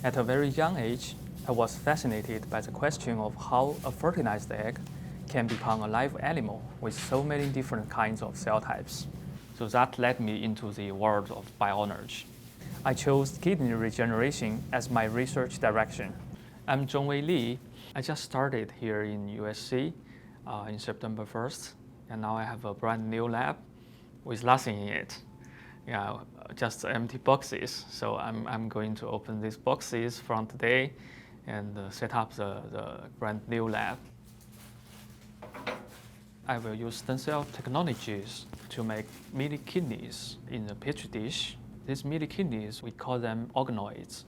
At a very young age, I was fascinated by the question of how a fertilized egg can become a live animal with so many different kinds of cell types. So that led me into the world of bioenergy. I chose kidney regeneration as my research direction. I'm Zhongwei Li. I just started here in USC in September 1st, and now I have a brand new lab with nothing in it. Yeah, just empty boxes. So I'm going to open these boxes from today and set up the brand new lab. I will use stem cell technologies to make mini kidneys in a petri dish. These mini kidneys, we call them organoids,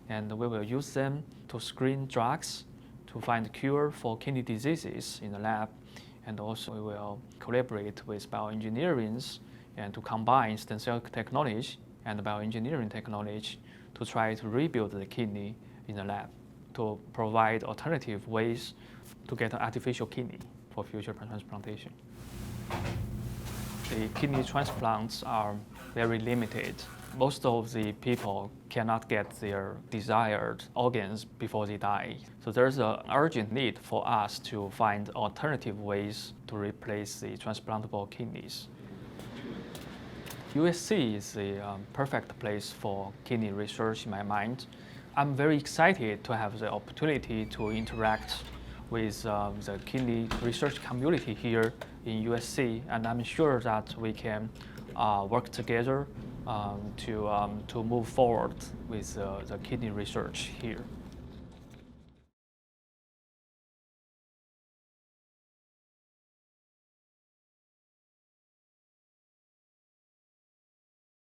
and we will use them to screen drugs, to find cure for kidney diseases in the lab, and also we will collaborate with bioengineering and to combine stem cell technology and bioengineering technology to try to rebuild the kidney in the lab, to provide alternative ways to get an artificial kidney for future transplantation. The kidney transplants are very limited. Most of the people cannot get their desired organs before they die. So there's an urgent need for us to find alternative ways to replace the transplantable kidneys. USC is the perfect place for kidney research in my mind. I'm very excited to have the opportunity to interact with the kidney research community here in USC, and I'm sure that we can work together to move forward with the kidney research here.